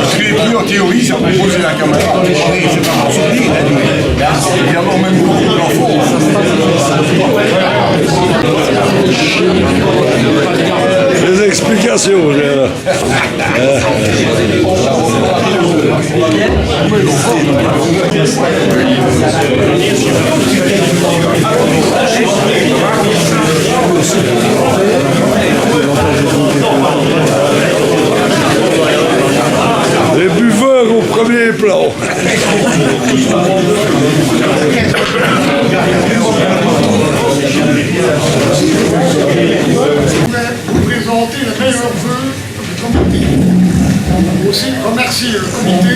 Parce que plus en théorie, ça peut poser la caméra. C'est pas pour sortir, il a dit. Il y a même beaucoup d'enfants. Les explications, j'ai là. Les buveurs au premier plan. Vous présenter les meilleurs vœux du comité. Aussi remercier le comité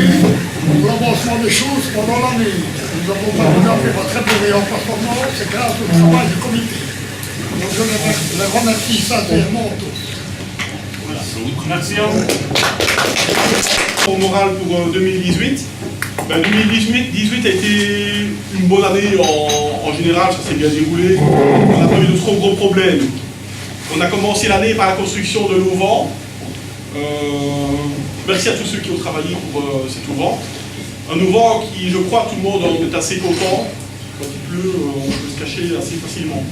pour l'avancement des choses pendant l'année. Nous avons parvendu à très de meilleures performances, c'est grâce au travail du comité. Donc je les remercie sincèrement tous. Merci à vous. Au moral pour 2018. 2018 a été une bonne année en général, ça s'est bien déroulé. On n'a pas eu de trop gros problèmes. On a commencé l'année par la construction de l'auvent. Merci à tous ceux qui ont travaillé pour cet auvent. Un auvent qui, je crois, tout le monde en est assez content. Quand il pleut, on peut se cacher assez facilement.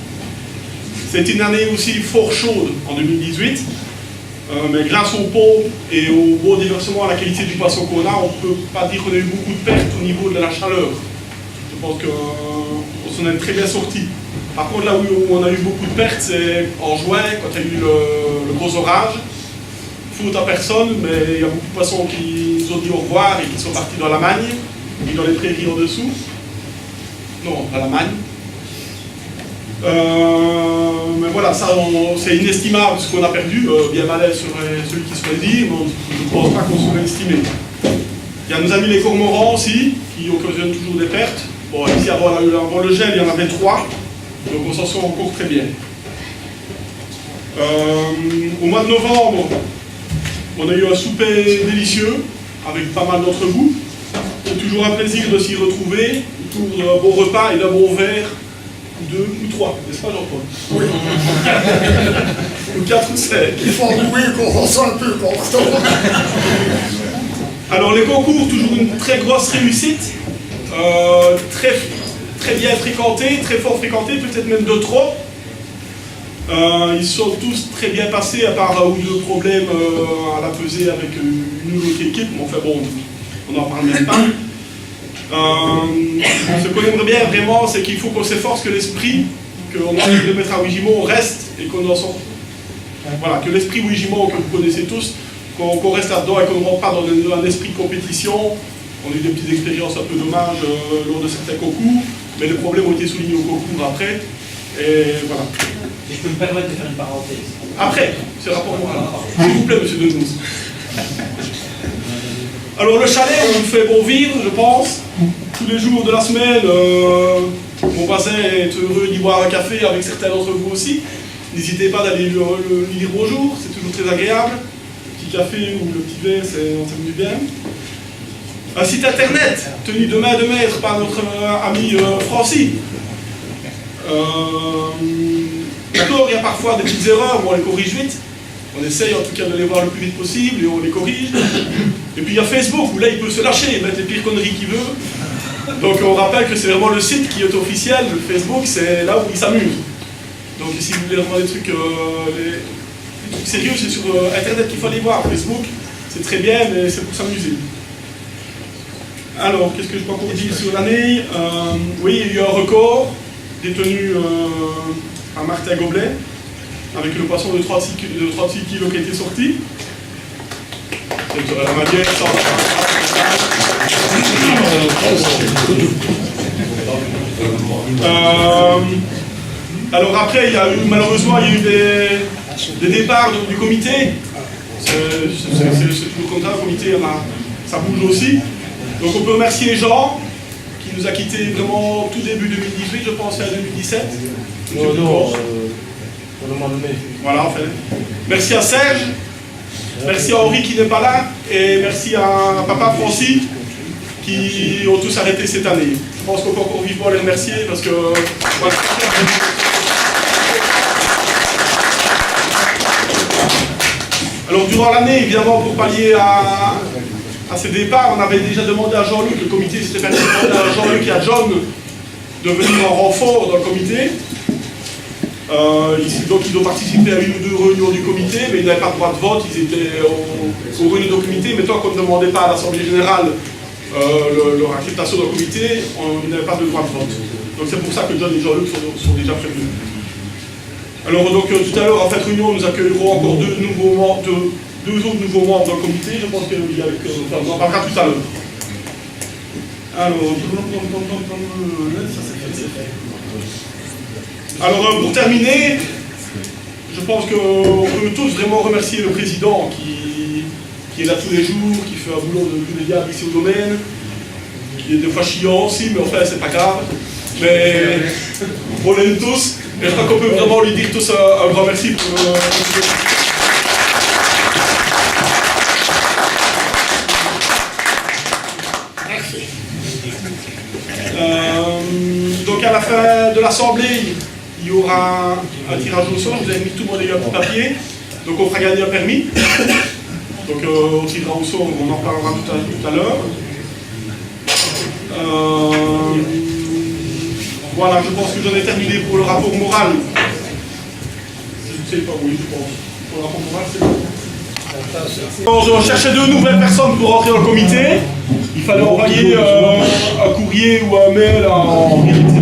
C'était une année aussi fort chaude en 2018. Mais grâce aux pompes et au bon déversement, à la qualité du poisson qu'on a, on ne peut pas dire qu'on a eu beaucoup de pertes au niveau de la chaleur. Je pense qu'on s'en est très bien sorti. Par contre, là où on a eu beaucoup de pertes, c'est en juin, quand il y a eu le gros orage. Faute à personne, mais il y a beaucoup de poissons qui nous ont dit au revoir et qui sont partis dans la Magne et dans les prairies en dessous. Non, dans la Magne. Mais voilà, ça c'est inestimable ce qu'on a perdu. Bien malais serait celui qui serait dit, mais je ne pense pas qu'on serait estimé. Il y a nos amis les cormorans aussi, qui occasionnent toujours des pertes. Bon, ici avant le gel, il y en avait 3, donc on s'en sort encore très bien. Au mois de novembre, on a eu un souper délicieux avec pas mal d'entre vous. C'est toujours un plaisir de s'y retrouver autour d'un bon repas et d'un bon verre. 2 ou 3, n'est-ce pas Jean-Paul? Oui. Ou 4 ou 5. Il faut avouer qu'on ressent un peu constant. Alors les concours, toujours une très grosse réussite, très bien fréquentés, très fort fréquentés, peut-être même de trop. Ils sont tous très bien passés, à part un ou deux problèmes à la pesée avec une ou l'autre équipe, mais enfin bon, on n'en parle même pas. Ce qu'on aimerait bien vraiment, c'est qu'il faut qu'on s'efforce que l'esprit qu'on a envie de mettre à Ouijimont reste et qu'on en sorte. Voilà, que l'esprit Ouijimont que vous connaissez tous, qu'on reste là-dedans et qu'on ne rentre pas dans un esprit de compétition. On a eu des petites expériences un peu dommages lors de certains concours, mais les problèmes ont été soulignés au concours après. Et voilà. Si je peux me permettre de faire une parenthèse. Après, c'est rapport moral. S'il vous plaît, monsieur Denous. Alors le chalet, on nous fait bon vivre, je pense. Tous les jours de la semaine, mon voisin est heureux d'y boire un café avec certains d'entre vous aussi. N'hésitez pas d'aller lui dire bonjour, c'est toujours très agréable. Le petit café ou le petit verre, on s'amuse bien. Un site internet tenu de main de maître par notre ami Francis. D'accord, il y a parfois des petites erreurs, on les corrige vite. On essaye en tout cas de les voir le plus vite possible et on les corrige. Et puis il y a Facebook où là il peut se lâcher et mettre les pires conneries qu'il veut. Donc on rappelle que c'est vraiment le site qui est officiel, le Facebook c'est là où il s'amuse. Donc si vous voulez voir des trucs sérieux, c'est sur internet qu'il faut aller voir. Facebook c'est très bien mais c'est pour s'amuser. Alors qu'est-ce que je peux encore dire sur l'année? Oui, il y a eu un record détenu par Martin Goblet, avec le poisson de 36 kg qui a été sorti. La manière alors après, il y a eu, malheureusement, il y a eu des départs du comité. C'est toujours comme ça, le comité, ça bouge aussi. Donc on peut remercier Jean, qui nous a quittés vraiment tout début 2018, je pense, à 2017. Voilà, en fait. Merci à Serge, merci à Henri qui n'est pas là, et merci à papa Francis qui ont tous arrêté cette année. Je pense qu'on peut encore vivement les remercier parce que... Voilà. Alors durant l'année, évidemment, pour pallier à ces départs, on avait déjà demandé à Jean-Luc, le comité s'était fait demander à Jean-Luc et à John de venir en renfort dans le comité. Donc ils ont participé à une ou deux réunions du comité, mais ils n'avaient pas de droit de vote, ils étaient aux réunions du comité, mais tant qu'on ne demandait pas à l'Assemblée Générale leur acceptation dans le comité, ils n'avaient pas de droit de vote. Donc c'est pour ça que John et Jean-Luc sont déjà prévenus. Alors donc tout à l'heure, en cette réunion, nous accueillerons encore deux autres nouveaux membres dans le comité, je pense qu'on en parlera tout à l'heure. Alors pour terminer, je pense qu'on peut tous vraiment remercier le président qui est là tous les jours, qui fait un boulot de tous les diables ici au domaine, qui est des fois chiant aussi, mais enfin c'est pas grave. Mais on l'aime tous, et je crois qu'on peut vraiment lui dire tous un grand merci pour donc à la fin de l'Assemblée, il y aura un tirage au sort, vous avez mis tout le monde un petit papier, donc on fera gagner un permis. Donc on tirera au sort, on en parlera tout à l'heure. Voilà, je pense que j'en ai terminé pour le rapport moral. Je ne sais pas, oui, je pense. Pour le rapport moral, c'est bon. On cherchait deux nouvelles personnes pour entrer dans le comité. Il fallait envoyer un courrier ou un mail en mairie, etc.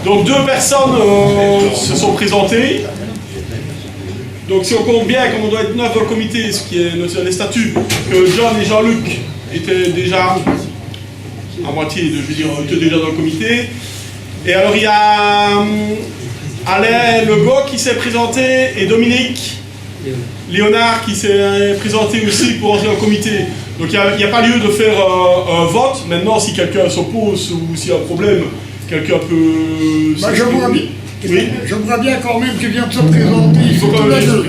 Donc deux personnes se sont présentées. Donc si on compte bien, comme on doit être 9 dans le comité, ce qui est dans les statuts, que John et Jean-Luc étaient déjà à moitié, je veux dire, étaient déjà dans le comité. Et alors il y a Alain Legault qui s'est présenté et Dominique Léonard qui s'est présenté aussi pour entrer dans le comité. Donc il n'y a pas lieu de faire un vote. Maintenant, si quelqu'un s'oppose ou s'il y a un problème, quelqu'un peut... Bah, je voudrais bien. Oui. Je voudrais bien quand même qu'il vienne se présenter. Il faut quand même... Les deux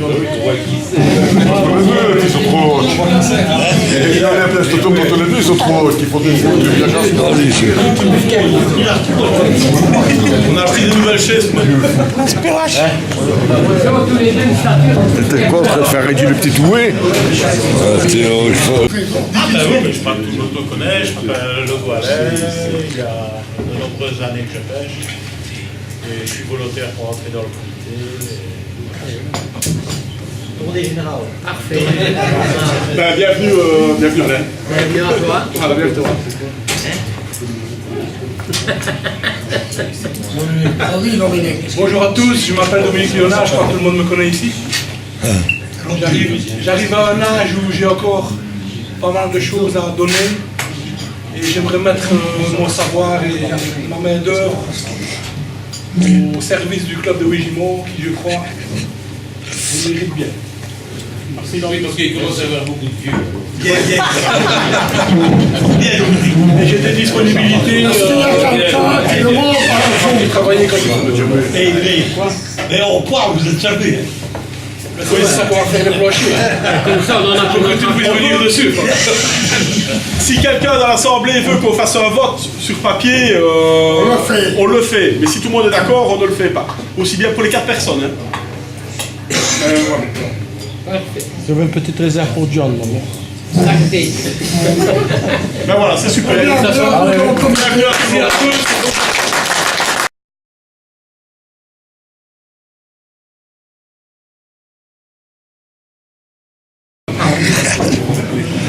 qui sont trop hautes. Il y a la place pour tous les deux, ils sont trop hautes, qui font des fautes de viageage. On a pris des nouvelles chaises. T'es quoi, en train de faire réduire le petit doué? Ah ben oui, mais je crois que tout le monde me connaît, je m'appelle Legault Alain, il y a de nombreuses années que je pêche, et je suis volontaire pour entrer dans le comité. Tournée générale. Parfait. Ben, bienvenue Alain. Bienvenue à toi. Ah, bienvenue à toi. Bonjour à tous, je m'appelle Dominique Léonard, je crois que tout le monde me connaît ici. J'arrive à un âge où j'ai encore pas mal de choses à donner et j'aimerais mettre mon savoir et ma main d'œuvre au service du club de Wigimont qui, je crois, vous mérite bien. Merci Henri, parce qu'il commence à avoir beaucoup de vieux. Et j'ai des disponibilités j'ai travaillé comme ça. Mais on parle, vous êtes jamais. C'est ça qu'on va faire les planchers. Comme ça, on en a Faut que tu puisses venir dessus. Si quelqu'un dans l'Assemblée veut qu'on fasse un vote sur papier, on le fait. Mais si tout le monde est d'accord, on ne le fait pas. Aussi bien pour les 4 personnes. Hein. Voilà. J'avais une petite réserve pour John, maman. Ben voilà, c'est super. Bienvenue à tous.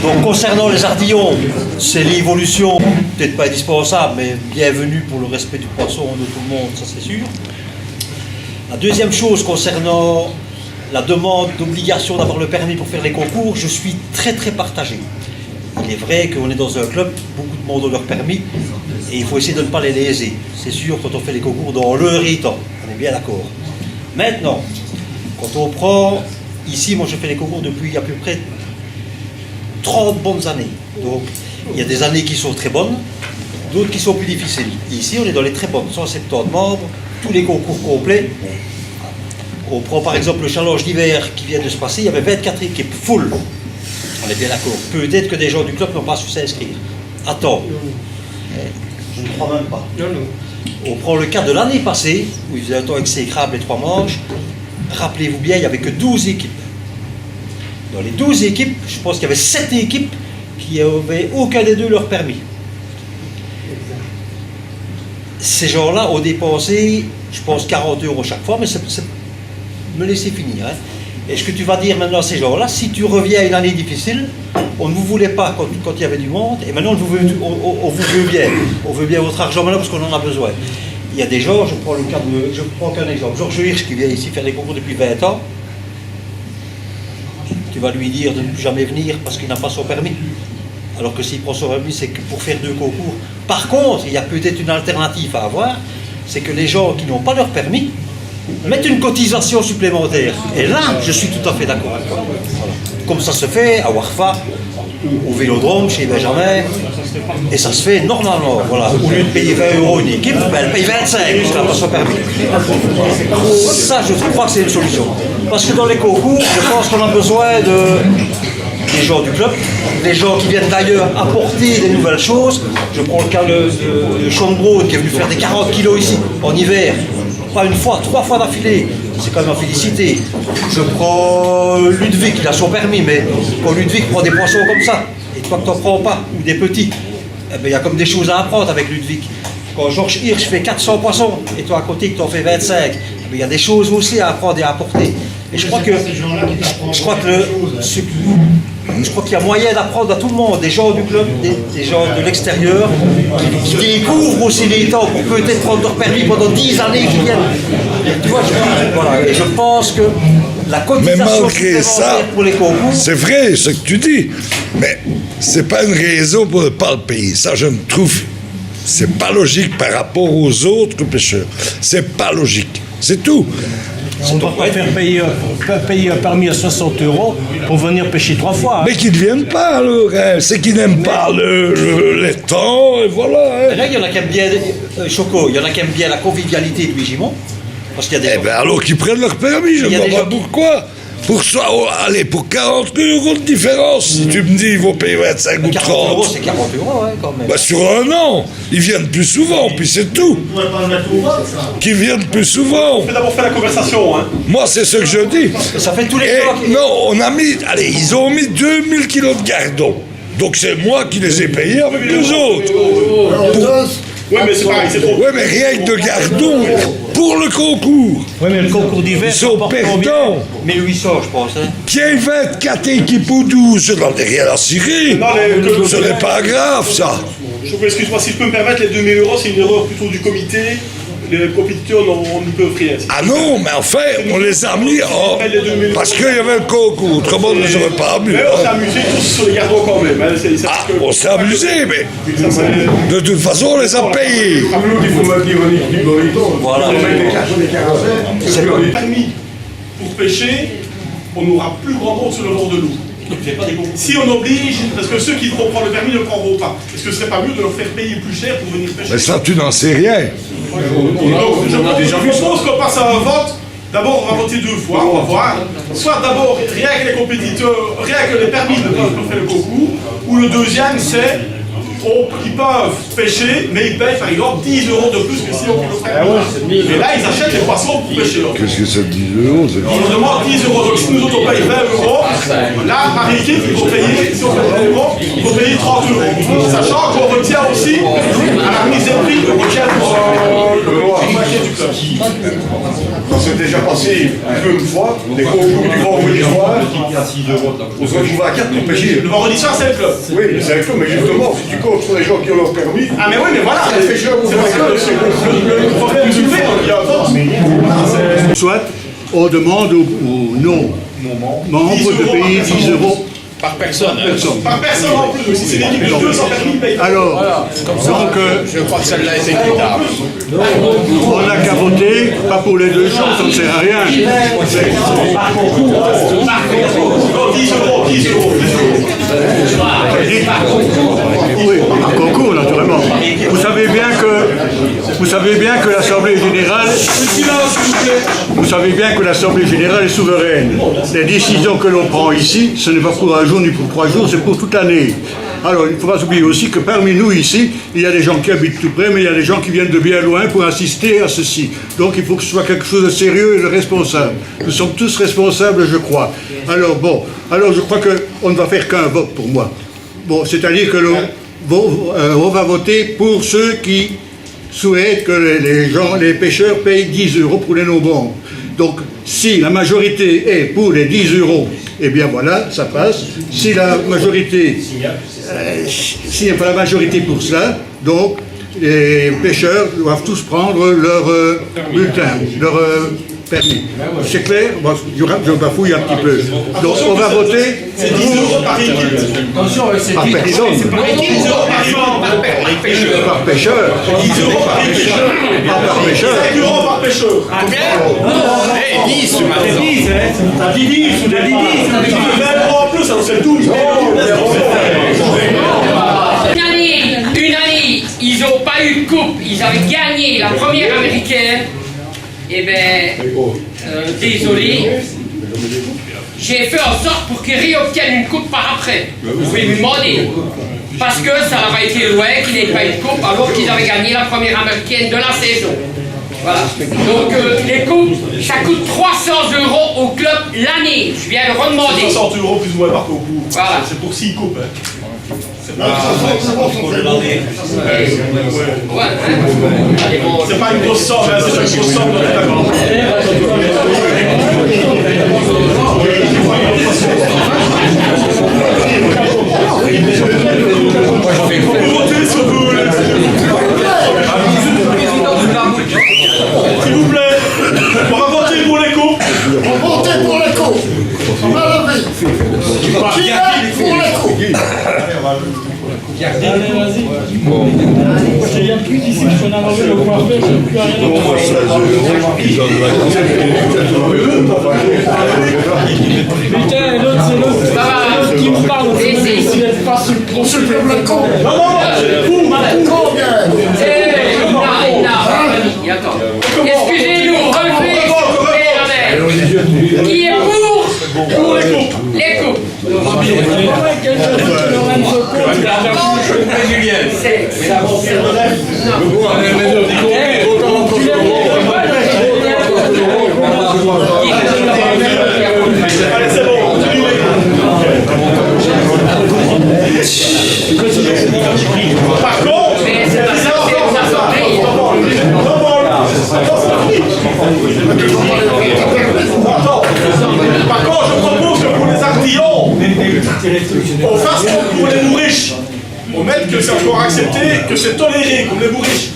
Donc concernant les ardillons, c'est l'évolution, peut-être pas indispensable, mais bienvenue pour le respect du poisson de tout le monde, ça c'est sûr. La deuxième chose concernant la demande d'obligation d'avoir le permis pour faire les concours, je suis très partagé. Il est vrai qu'on est dans un club, beaucoup de monde ont leur permis, et il faut essayer de ne pas les léser. C'est sûr, quand on fait les concours dans l'heure et temps, on est bien d'accord. Maintenant, quand on prend, ici, moi je fais les concours depuis à peu près 30 bonnes années. Donc, il y a des années qui sont très bonnes, d'autres qui sont plus difficiles. Ici, on est dans les très bonnes, 170 membres, tous les concours complets. On prend par exemple le challenge d'hiver qui vient de se passer, il y avait 24 équipes full. On est bien d'accord. Peut-être que des gens du club n'ont pas su s'inscrire. Attends. Je ne crois même pas. On prend le cas de l'année passée, où il faisait un temps exécrable les 3 manches. Rappelez-vous bien, il n'y avait que 12 équipes. Dans les 12 équipes, je pense qu'il y avait 7 équipes qui n'avaient aucun des deux leur permis. Ces gens-là ont dépensé, je pense, 40 € chaque fois, mais me laissez finir. Hein. Et ce que tu vas dire maintenant à ces gens-là, si tu reviens à une année difficile, on ne vous voulait pas quand il y avait du monde, et maintenant on vous veut bien. On veut bien votre argent maintenant parce qu'on en a besoin. Il y a des gens, je prends qu'un exemple, Georges Hirsch qui vient ici faire des concours depuis 20 ans, tu vas lui dire de ne plus jamais venir parce qu'il n'a pas son permis. Alors que s'il prend son permis, c'est que pour faire 2 concours. Par contre, il y a peut-être une alternative à avoir, c'est que les gens qui n'ont pas leur permis mettent une cotisation supplémentaire. Et là, je suis tout à fait d'accord avec toi. Voilà. Comme ça se fait à Warfa, au Vélodrome, chez Benjamin, et ça se fait normalement. Voilà. Au lieu de payer 20 € une équipe, ben, elle paye 25 parce qu'elle n'a pas son permis. Ça, je crois que c'est une solution. Parce que dans les concours, je pense qu'on a besoin des gens du club, des gens qui viennent d'ailleurs apporter des nouvelles choses. Je prends le cas de Sean Brown qui est venu faire des 40 kilos ici en hiver. Pas une fois, 3 fois d'affilée. C'est quand même à féliciter. Je prends Ludwig, il a son permis, mais quand Ludwig prend des poissons comme ça, et toi que t'en prends pas, ou des petits, eh ben, il y a comme des choses à apprendre avec Ludwig. Quand Georges Hirsch fait 400 poissons, et toi à côté que t'en fais 25, eh ben, il y a des choses aussi à apprendre et à apporter. Et je crois qu'il y a moyen d'apprendre à tout le monde, des gens du club, des gens de l'extérieur, qui découvrent aussi les temps pour peut-être prendre leur permis pendant 10 années qui viennent. Tu vois, voilà. Et je pense que la cotisation malgré ça, pour les concours... c'est vrai ce que tu dis, mais c'est pas une raison pour ne pas le payer. Ça, je me trouve, c'est pas logique par rapport aux autres pêcheurs. C'est pas logique. C'est tout. On ne doit pas faire payer un permis à 60 € pour venir pêcher 3 fois. Hein. Mais qu'ils ne viennent pas, alors, hein. C'est qu'ils n'aiment pas les temps, et voilà. Hein. Et là, il y en a qui aiment bien, Choco, il y en a qui aiment bien la convivialité de Louis-Gimont. Parce qu'il y a des Eh bien, alors qu'ils prennent leur permis, je ne vois pas pourquoi. Pour 40 € de différence, si tu me dis ils vont payer 25 ou 30. 40 €, c'est 40 € hein, quand même. Bah, sur un an, ils viennent plus souvent, puis c'est tout. Qu'ils viennent plus souvent. On peut d'abord faire la conversation. Hein. Moi, c'est ce que je dis. Et ça fait tous les Et non, on a mis, allez, ils ont mis 2000 kilos de gardons. Donc c'est moi qui les ai payés avec les autres. Oui, mais c'est pareil, c'est trop. Oui, mais rien que de gardons pour le concours. Oui, mais le concours d'hiver, Ils sont perdants. 1800, je pense. Hein. Qu'il y ait 24 équipes ou 12, je n'en ai rien à cirer. Ce n'est pas grave, ça. Excuse-moi, si je peux me permettre, les 2000 €, c'est une erreur plutôt du comité. Les compétiteurs n'y peuvent rien. Ah non, mais enfin, on les a mis en... Parce qu'il y avait un concours, autrement on ne les aurait pas mis. Mais on s'est amusé tous sur les gardons quand même. Hein. On s'est amusé, mais de toute façon, on les a payés. Voilà. C'est le permis pour pêcher, on n'aura plus grand monde sur le bord de l'eau. Si on oblige, parce que ceux qui vont prendre le permis ne le prendront pas, est-ce que ce serait pas mieux de leur faire payer plus cher pour venir pêcher? Mais ça, tu n'en sais rien. Je propose qu'on passe à un vote. D'abord, on va voter 2 fois, on va voir. Soit d'abord, rien que les compétiteurs, rien que les permis ne peuvent pas faire le concours, ou le deuxième, c'est qu'ils peuvent pêcher, mais ils payent par exemple 10 € de plus que si on le ferait. Mais là, ils achètent les poissons pour pêcher. Qu'est-ce que c'est 10 €? On nous demande 10 €. Donc si nous autres on paye 20 €, là, par équipe, il faut payer, si on fait 20 €, il faut payer 30 €. Sachant qu'on retient aussi, à la remise des prix, on retient la moitié du club. C'est déjà passé une fois, des concours du vendredi soir, on se retrouve à 4 pour pêcher. Le vendredi soir, c'est le club. Oui, c'est le club, mais justement, si tu comptes sur les gens qui ont leur permis, Ah mais oui, mais voilà, c'est parce que le problème du fait, il y a un vote. Soit on demande aux non-membres de payer 10 € Par personne. Par personne en plus, si c'est une équipe de 200 permis, ils payent pas. Alors, donc, Je crois que celle-là est équitable. on n'a qu'à voter, pas pour les 2 choses, ça ne sert à rien. 10 €. Oui, un concours, naturellement. Vous savez bien que l'Assemblée générale... Vous savez bien que l'Assemblée générale est souveraine. Les décisions que l'on prend ici, ce n'est pas pour un jour ni pour 3 jours, c'est pour toute l'année. Alors, il ne faut pas oublier aussi que parmi nous ici, il y a des gens qui habitent tout près, mais il y a des gens qui viennent de bien loin pour assister à ceci. Donc, il faut que ce soit quelque chose de sérieux et de responsable. Nous sommes tous responsables, je crois. Alors, bon, alors je crois qu'on ne va faire qu'un vote pour moi. Bon, c'est-à-dire que on va voter pour ceux qui souhaitent que les pêcheurs payent 10 € pour les non-membres. Donc, si la majorité est pour les 10 €, eh bien voilà, ça passe. Si la majorité, s'il n'y a pas la majorité pour cela, donc les pêcheurs doivent tous prendre leur bulletin, leur permis. C'est clair? Bon, je bafouille un petit peu. Donc, on va voter. C'est 10 € par équipe. Attention, c'est Par personne. Par équipe, 10 € par pêcheur. 10 € par équipe. 10 € par pêcheur. Pas par pêcheur. 5 € par pêcheur. Non, 10, tu m'as dit 10, hein. T'as dit 10, ou t'as dit 10. Tu veux 20 € en plus, alors c'est 12. Une année, ils n'ont pas eu de coupe, ils avaient gagné la première américaine. Eh bien, désolé, j'ai fait en sorte pour qu'ils réobtiennent une coupe par après. Vous pouvez lui demander. Parce que ça aurait été loin qu'ils n'aient pas eu de coupe alors qu'ils avaient gagné la première américaine de la saison. Voilà. Donc, les coupes, ça coûte 300 € au club l'année. Je viens de redemander. 60 € plus ou moins par concours. Voilà. C'est pour 6 coupes. Hein. C'est pas une grosse somme, hein, c'est pas une grosse somme, d'accord. Vous votez sur vous. S'il vous plaît, on va voter pour les coupes. On va voter pour les coupes. On va lever. Qui est pour les coupes? Allez, vas-y. Il n'y a plus d'ici, je suis en enlevé le coiffeur, je n'ai plus rien Putain, l'autre, c'est l'autre qui me parle. C'est pas sur le procès de la con. Non, c'est vous. Excusez-nous, relevez. Qui est pour les coupes? Les coupes. Allez, c'est bon, par contre, je propose que pour les ardillons, on fasse comme pour les bourriches. On mette que c'est encore accepté, que c'est toléré, comme les bourriches.